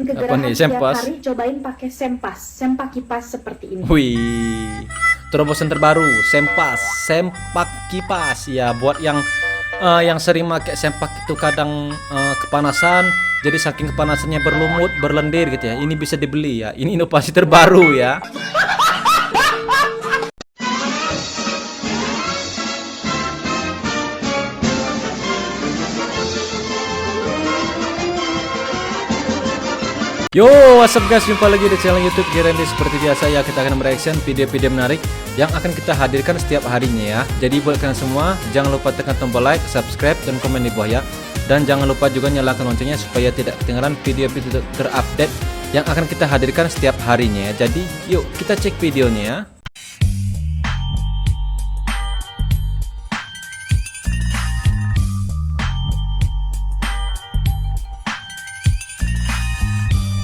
ingin Apa kegerahan nih, tiap Sempas? hari, cobain pakai sempas, sempak kipas seperti ini. Wih, terobosan terbaru, sempak kipas ya. Buat yang sering pakai sempak itu kadang kepanasan, jadi saking kepanasannya berlumut, berlendir gitu ya. Ini bisa dibeli ya. Ini inovasi terbaru ya. Yo, what's up guys, jumpa lagi di channel YouTube Gerendi. Seperti biasa ya, kita akan mereaction video-video menarik yang akan kita hadirkan setiap harinya ya. Jadi buat kalian semua, jangan lupa tekan tombol like, subscribe, dan komen di bawah ya. Dan jangan lupa juga nyalakan loncengnya supaya tidak ketinggalan video-video terupdate yang akan kita hadirkan setiap harinya ya. Jadi yuk kita cek videonya ya.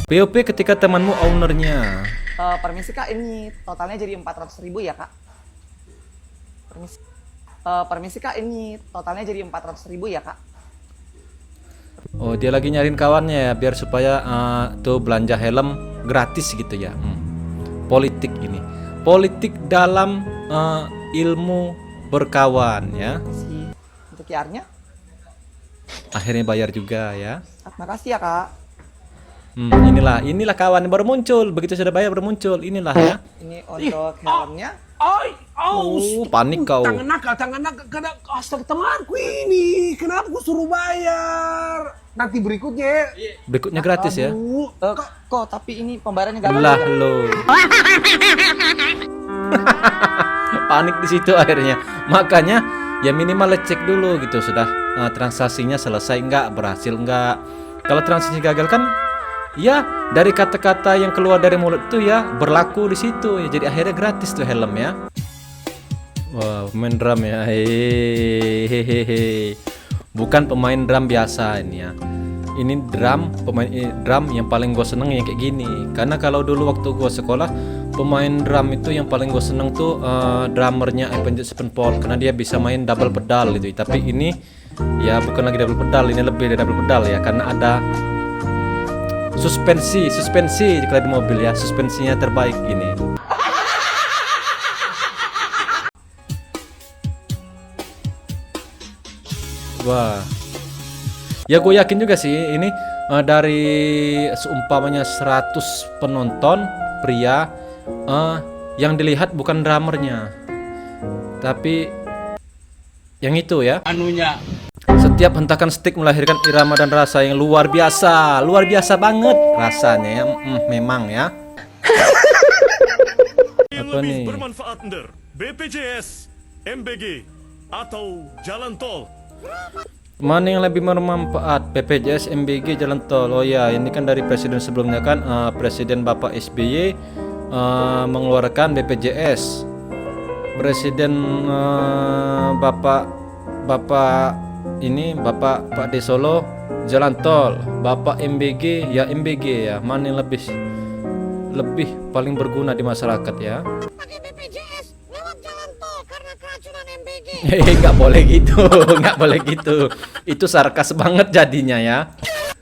POP ketika temanmu ownernya. Permisi kak, ini totalnya jadi 400.000 ya kak. Permisi kak, ini totalnya jadi 400.000 ya kak. Oh, dia lagi nyariin kawannya ya, biar supaya tuh belanja helm gratis gitu ya. Politik ini, politik dalam ilmu berkawan ya. Makasih untuk QR-nya. Akhirnya bayar juga ya. Makasih ya kak. Inilah kawan yang baru muncul. Begitu sudah bayar baru muncul. Inilah ya. Ini untuk helmnya. Panik kau. Tangan nak, astaga temanku ini, kenapa aku suruh bayar? Nanti berikutnya. Berikutnya gratis ya. Aduh, Kok tapi ini pembayarannya gagal. Lah lo. Panik di situ akhirnya. Makanya ya minimal cek dulu gitu, sudah transaksinya selesai enggak, berhasil enggak. Kalau transaksi gagal kan ya dari kata-kata yang keluar dari mulut tuh ya berlaku di situ ya, jadi akhirnya gratis tuh helm ya. Wah, pemain drum ya. Hehehe. Bukan pemain drum biasa ini ya. Ini pemain drum yang paling gue seneng yang kayak gini. Karena kalau dulu waktu gue sekolah, pemain drum itu yang paling gue seneng tuh drummernya Avenged Sevenfold, karena dia bisa main double pedal gitu. Tapi ini ya bukan lagi double pedal, ini lebih dari double pedal ya, karena ada suspensi kalau di mobil ya, suspensinya terbaik ini. Wah, ya gue yakin juga sih ini dari seumpamanya 100 penonton pria, yang dilihat bukan drummernya, tapi yang itu ya, anunya. Setiap hentakan stick melahirkan irama dan rasa yang luar biasa banget rasanya ya. Memang ya. Apa nih? Bermanfaat Ender, BPJS, MBG, atau jalan tol. Mana yang lebih bermanfaat, BPJS, MBG, jalan tol? Oh ya, ini kan dari presiden sebelumnya kan, Presiden Bapak SBY mengeluarkan BPJS. Presiden Bapak Pak D Solo jalan tol, Bapak MBG ya MBG ya. Mana yang lebih paling berguna di masyarakat ya? Pakai BPJS lewat jalan tol karena keracunan MBG. Nggak boleh gitu, nggak boleh gitu. Itu sarkas banget jadinya ya.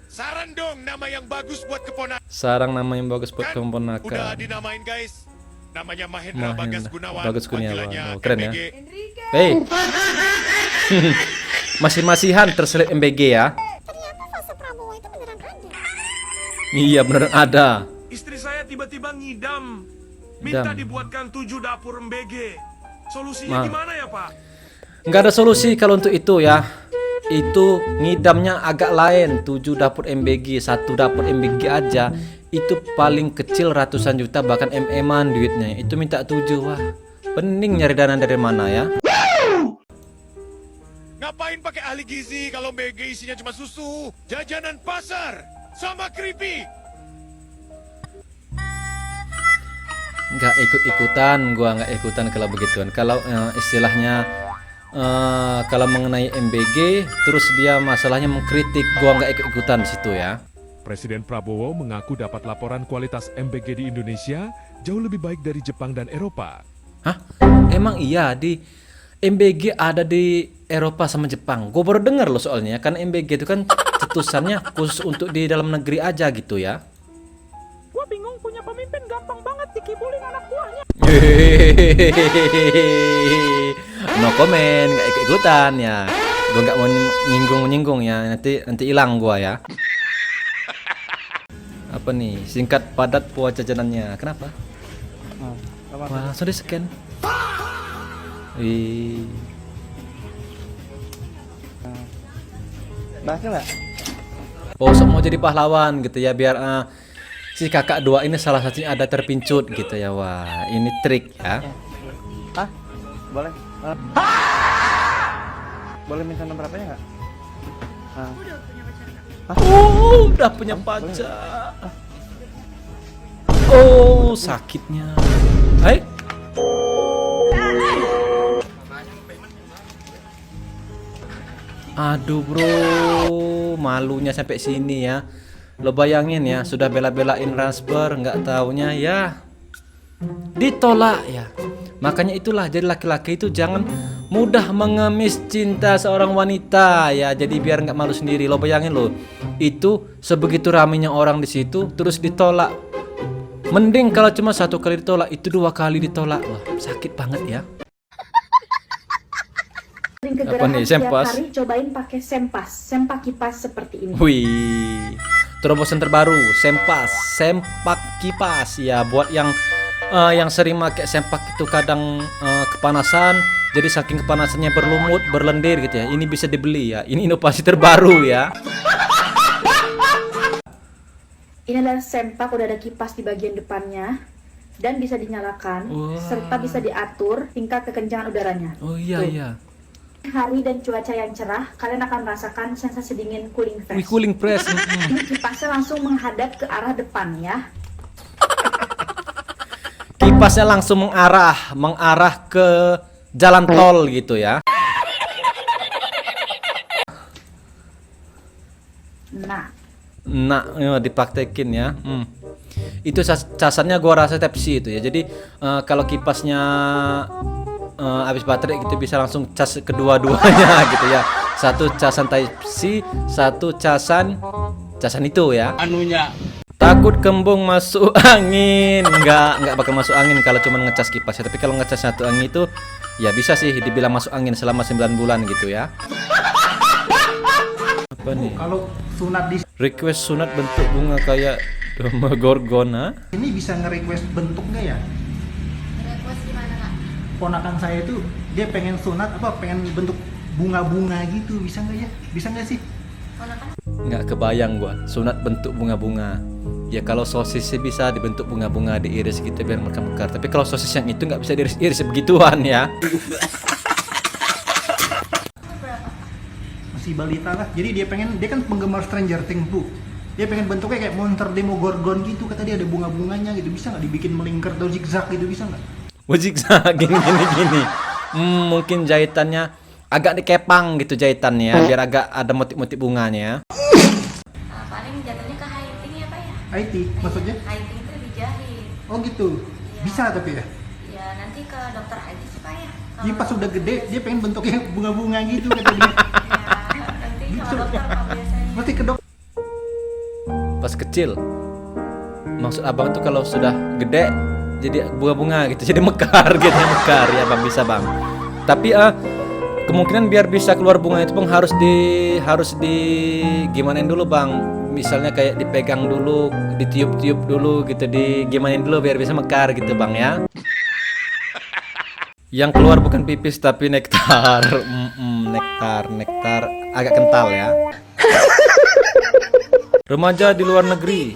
Saran dong nama yang bagus buat keponakan. Sarang nama yang bagus buat Udah keponakan. dinamain guys. Namanya Mahendra Bagas Gunawan. Bagas Gunawan. Panggilannya Oh, keren ya. MBG. Hey. Masih-masihan terselip MBG ya. Ternyata fase Prabowo itu beneran ada. Iya beneran ada. Istri saya tiba-tiba ngidam, minta Idam. dibuatkan 7 dapur MBG. Solusinya gimana ya Pak? Nggak ada solusi kalau untuk itu ya. Itu ngidamnya agak lain. 7 dapur MBG, 1 dapur MBG aja itu paling kecil ratusan juta, bahkan MM-an duitnya. Itu minta 7, wah. Pening nyari dana dari mana ya? Ngapain pakai ahli gizi kalau MBG isinya cuma susu, jajanan pasar, sama keripik? Nggak ikut-ikutan, gua nggak ikutan kalau begituan. Kalau istilahnya kalau mengenai MBG terus dia masalahnya mengkritik, gua nggak ikut-ikutan di situ ya. Presiden Prabowo mengaku dapat laporan kualitas MBG di Indonesia jauh lebih baik dari Jepang dan Eropa. Hah? Emang iya di MBG ada di Eropa sama Jepang? Gue baru dengar loh soalnya, karena MBG itu kan cetusannya khusus untuk di dalam negeri aja gitu ya. pemimpin gampang banget dikibulin anak buahnya. No comment, nggak ikut-ikutan ya. Gue nggak mau menyinggung ya. Nanti hilang gua ya. Apa nih? Singkat padat puas jajanannya. Kenapa? Wah, langsung di scan. Wih. Bahasnya nggak? Bosok mau jadi pahlawan gitu ya, biar si kakak dua ini salah satunya ada terpincut gitu ya. Wah, ini trik ya. Hah? Boleh? Boleh minta nomor HP-nya nggak? Oh, udah punya pacar. Oh, sakitnya. Hai. Aduh bro, malunya sampai sini ya. Lo bayangin ya, sudah bela-belain transfer, nggak taunya ya ditolak ya. Makanya itulah, jadi laki-laki itu jangan mudah mengemis cinta seorang wanita ya. Jadi biar nggak malu sendiri. Lo bayangin lo, itu sebegitu ramenya orang di situ, terus ditolak. Mending kalau cuma satu kali ditolak, itu 2 kali ditolak. Wah, sakit banget ya. Apa nih, sempas? setiap hari cobain pakai sempak kipas seperti ini. Wih, terobosan terbaru, sempak kipas ya. Buat yang sering pakai sempak itu kadang kepanasan, jadi saking kepanasannya berlumut, berlendir gitu ya. Ini bisa dibeli ya. Ini inovasi terbaru ya. Ini adalah sempak, udah ada kipas di bagian depannya dan bisa dinyalakan, serta bisa diatur tingkat kekencangan udaranya. Oh iya Tuh. iya. Hari dan cuaca yang cerah, kalian akan merasakan sensasi dingin cooling Wih, fresh. cooling press. Ini kipasnya langsung menghadap ke arah depan ya. Kipasnya langsung mengarah ke jalan tol gitu ya. Nah, dipraktekin ya. Itu casannya gua rasa Type C itu ya. Jadi kalau kipasnya habis baterai gitu bisa langsung cas kedua-duanya gitu ya. Satu casan Type C, satu casan itu ya. Anunya. Takut kembung masuk angin. Enggak bakal masuk angin kalau cuma ngecas kipasnya. Tapi kalau ngecas satu angin itu ya bisa sih dibilang masuk angin selama 9 bulan gitu ya. Apa nih? Kalau sunat di Request sunat bentuk bunga kayak Demogorgon. sini bisa nge-request bentuk nggak ya? Request gimana kak? Ponakan saya itu dia pengen sunat pengen bentuk bunga-bunga gitu, bisa nggak ya? Bisa nggak sih? Nggak kebayang gua sunat bentuk bunga-bunga. Ya kalau sosis sih bisa dibentuk bunga-bunga, diiris gitu biar mekar-mekar. Tapi kalau sosis yang itu nggak bisa diiris-iris begituan ya. Masih balita lah. Jadi dia kan penggemar Stranger Things Bu. Dia pengen bentuknya kayak monster Demogorgon gitu. Kata dia ada bunga-bunganya gitu. Bisa nggak dibikin melingkar atau zigzag gitu, bisa nggak? Zigzag gini. Mungkin jahitannya agak dikepang gitu jahitannya biar agak ada motif-motif bunganya. Paling jatuhnya ke hiting ya pak ya? IT maksudnya? Hiting itu dijahit. Oh gitu. Bisa tapi ya? Ya nanti ke dokter aja sih pak ya. Jadi pas udah gede dia pengen bentuknya bunga-bunga gitu kata dia. Ya nanti kalau dokter pak biasanya. Mesti ke dokter. Pas kecil, maksud abang tuh kalau sudah gede jadi bunga-bunga gitu, jadi mekar gitu, mekar ya bang, bisa bang. Tapi kemungkinan biar bisa keluar bunga itu bang harus di gimanain dulu bang. Misalnya kayak dipegang dulu, ditiup-tiup dulu gitu, di gimanain dulu biar bisa mekar gitu bang ya. Yang keluar bukan pipis tapi nektar. Nektar agak kental ya. Remaja di luar negeri.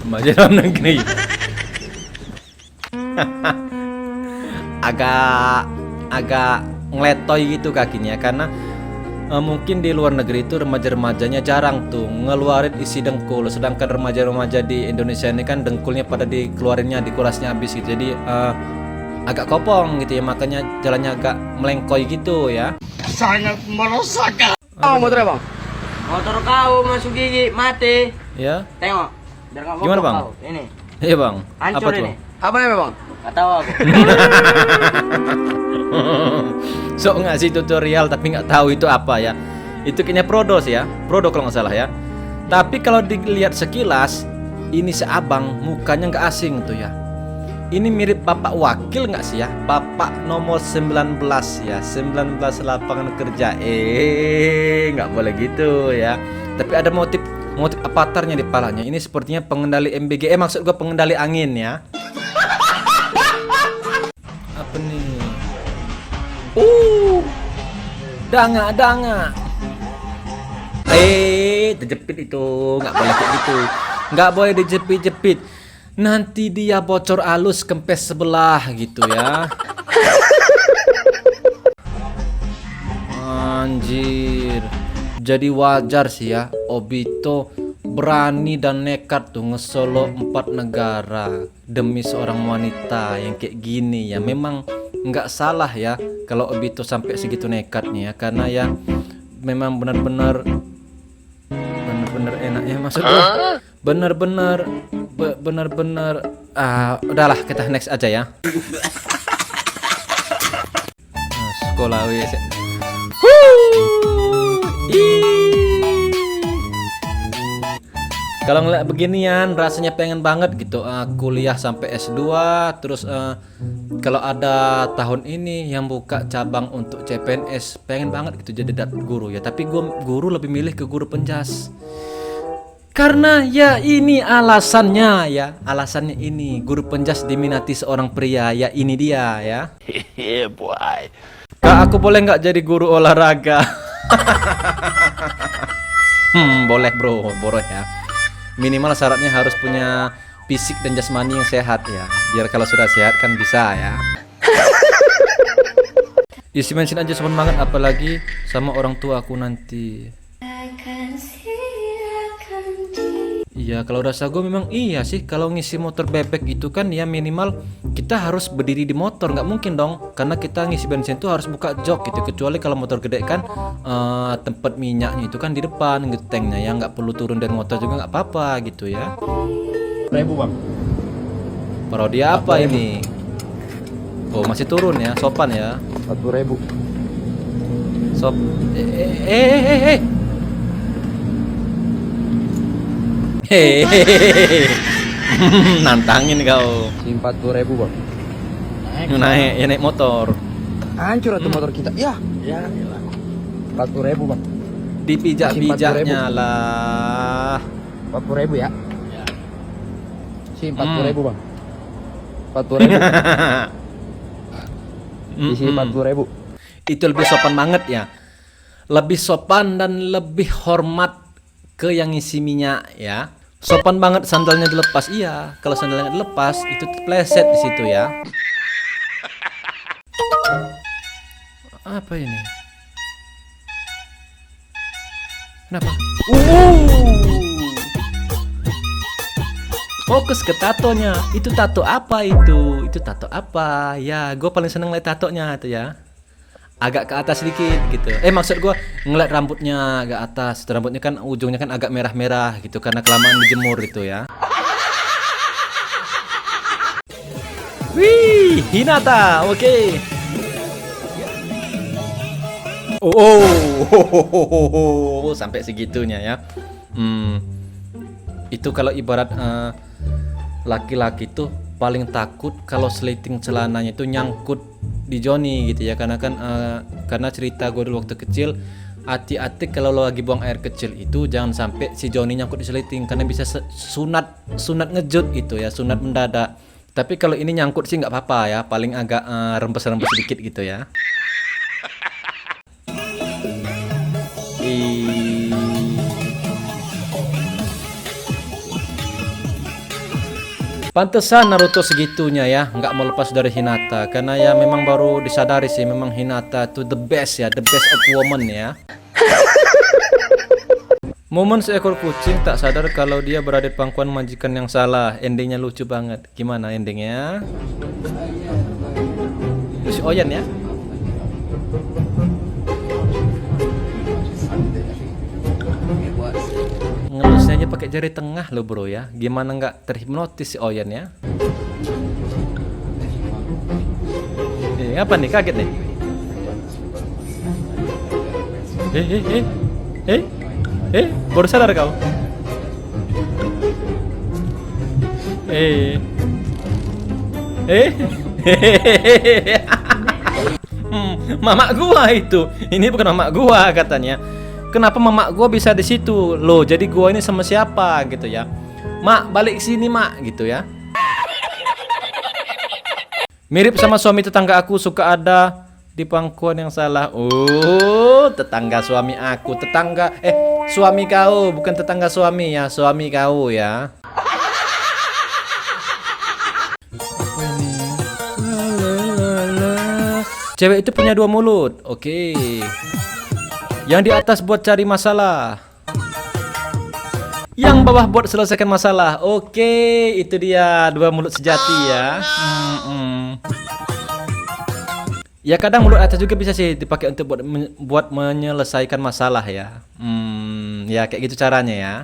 Remaja di luar negeri. agak ngeletoy gitu kakinya karena mungkin di luar negeri itu remaja-remajanya jarang tuh ngeluarin isi dengkul, sedangkan remaja-remaja di Indonesia ini kan dengkulnya pada dikeluarinnya, dikurasnya habis gitu. Jadi agak kopong gitu ya, makanya jalannya agak melengkoy gitu ya. Sangat merosakkan. Oh, motornya bang? Motor kau masuk gigi, mati. Ya. Tengok. Biar nggak Gimana bang? kau. Ini. Iya bang. Hancur Apa tuh? ini. Apa namanya bang? Nggak tahu aku. So ngasih tutorial tapi nggak tahu itu apa ya. Itu kayaknya Prodos ya, Prodo kalau nggak salah ya. Tapi kalau dilihat sekilas, ini si abang mukanya nggak asing tuh ya. Ini mirip Bapak Wakil nggak sih ya? Bapak nomor 19 ya, 19 lapangan kerja. Nggak boleh gitu ya. Tapi ada motif avatarnya di palanya. Ini sepertinya pengendali MBG. Maksud gue pengendali angin ya. Apa nih? Danga. Terjepit itu. Nggak boleh kayak gitu. Nggak boleh dijepit-jepit. Nanti dia bocor halus kempes sebelah gitu ya. Anjir. Jadi wajar sih ya Obito berani dan nekat tuh ngesolo 4 negara demi seorang wanita yang kayak gini ya. Memang nggak salah ya kalau Obito sampai segitu nekatnya ya, karena ya memang benar-benar enak ya, maksudnya benar-benar udahlah kita next aja ya. Sekolah WS. Kalau ngeliat beginian rasanya pengen banget gitu kuliah sampai S2 terus kalau ada tahun ini yang buka cabang untuk CPNS pengen banget gitu jadi guru ya. Tapi guru lebih milih ke guru penjas. Karena ya ini alasannya ya. Alasannya ini guru penjas diminati seorang pria ya, ini dia ya. Boy. Kak, aku boleh nggak jadi guru olahraga? Boleh bro ya. Minimal syaratnya harus punya fisik dan jasmani yang sehat ya. Biar kalau sudah sehat kan bisa ya. Isi mention aja sopan banget, apalagi sama orang tua aku nanti. Iya, kalau rasa gue memang iya sih. Kalau ngisi motor bebek itu kan ya minimal kita harus berdiri di motor, nggak mungkin dong. Karena kita ngisi bensin tuh harus buka jok gitu. Kecuali kalau motor gede kan tempat minyaknya itu kan di depan gitu tanknya ya, nggak perlu turun dari motor juga nggak apa-apa gitu ya. 1000 bang. Parodi apa ini? Oh masih turun ya, sopan ya. 4000. Hehehe. Nantangin kau. 40.000 bang. Naik ya, naik motor. Hancur atau motor kita. Ya. 40.000 bang. Dipijak-pijaknya lah. 40.000 ya. Si 40.000 bang. 40.000. Isi 40.000. Itu lebih sopan banget ya. Lebih sopan dan lebih hormat ke yang ngisi minyak ya. Sopan banget sandalnya dilepas. Iya, kalau sandalnya dilepas itu pleset di situ ya. Apa ini? Kenapa? Fokus ke tatonya. Itu tato apa itu? Itu tato apa? Ya, gue paling seneng liat tatonya itu ya. Agak ke atas sedikit gitu. Maksud gue ngeliat rambutnya agak atas. Rambutnya kan ujungnya kan agak merah-merah gitu karena kelamaan dijemur gitu ya. Wih, Hinata, oke. Sampai segitunya ya. Itu kalau ibarat laki-laki tuh paling takut kalau seliting celananya itu nyangkut di Joni gitu ya, karena kan karena cerita gue dulu waktu kecil, hati-hati kalau lo lagi buang air kecil itu jangan sampai si Joni nyangkut di seliting karena bisa sunat ngejut itu ya, sunat mendadak. Tapi kalau ini nyangkut sih nggak apa-apa ya, paling agak rembes-rembes sedikit gitu ya. Pantesan Naruto segitunya ya, nggak mau lepas dari Hinata, karena ya memang baru disadari sih memang Hinata itu the best ya, the best of woman ya. Momen seekor kucing tak sadar kalau dia berada di pangkuan majikan yang salah. Endingnya lucu banget. Gimana endingnya? Si Oyen ya. Ngelusnya aja pakai jari tengah lo bro ya. Gimana nggak terhipnotis si Oyen ya? Apa nih, kaget nih? Baru sadar kau? Mamak gua itu. Ini bukan mamak gua katanya. Kenapa mamak gua bisa di situ? Loh, jadi gua ini sama siapa gitu ya? Mak, balik sini, Mak, gitu ya. Mirip sama suami tetangga aku, suka ada di pangkuan yang salah. Oh, tetangga suami aku, suami kau, bukan tetangga suami ya, suami kau ya. Apa ini? Cewek itu punya 2 mulut. Oke. Yang di atas buat cari masalah, yang bawah buat selesaikan masalah. Oke, itu dia 2 mulut sejati ya. Ya kadang mulut atas juga bisa sih dipakai untuk buat menyelesaikan masalah ya. Ya kayak gitu caranya ya.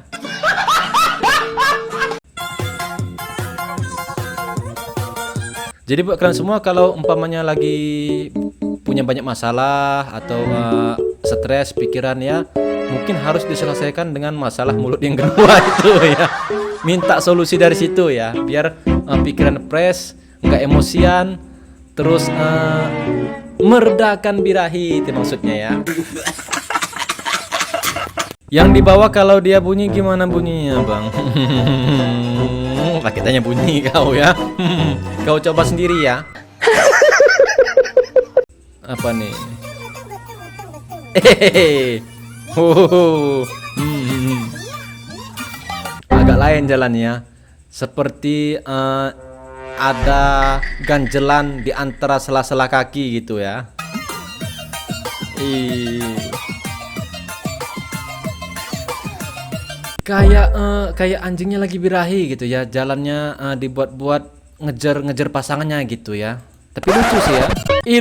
Jadi buat kalian semua kalau umpamanya lagi punya banyak masalah atau stres pikiran ya, mungkin harus diselesaikan dengan masalah mulut yang kedua itu ya. Minta solusi dari situ ya, biar pikiran fresh, nggak emosian, terus meredakan birahi itu maksudnya ya. Yang di bawah kalau dia bunyi gimana bunyinya, Bang? Pakai tanya bunyi kau ya. Kau coba sendiri ya. Apa nih? Agak lain jalannya. Seperti ada ganjelan di antara sela-sela kaki gitu ya. Kayak anjingnya lagi birahi gitu ya, jalannya dibuat-buat ngejar pasangannya gitu ya. Tapi lucu sih ya.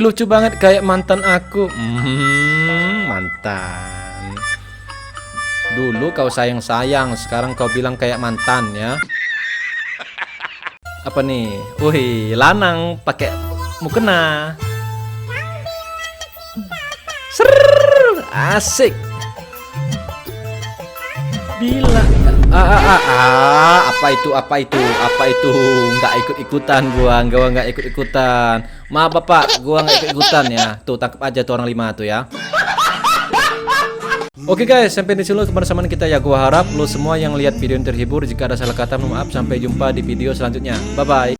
Lucu banget kayak mantan aku. Mantan. Dulu kau sayang-sayang, sekarang kau bilang kayak mantan ya. Apa nih? Wih, lanang pakai mukena. Asik. Bila apa itu nggak ikut-ikutan gua nggak ikut-ikutan. Maaf Bapak, gua nggak ikut-ikutan ya. Tuh tangkap aja tuh orang 5 tuh ya. Oke guys, sampai di sini kebersamaan kita ya. Gua harap lo semua yang lihat video ini terhibur. Jika ada salah kata mohon maaf. Sampai jumpa di video selanjutnya. Bye bye.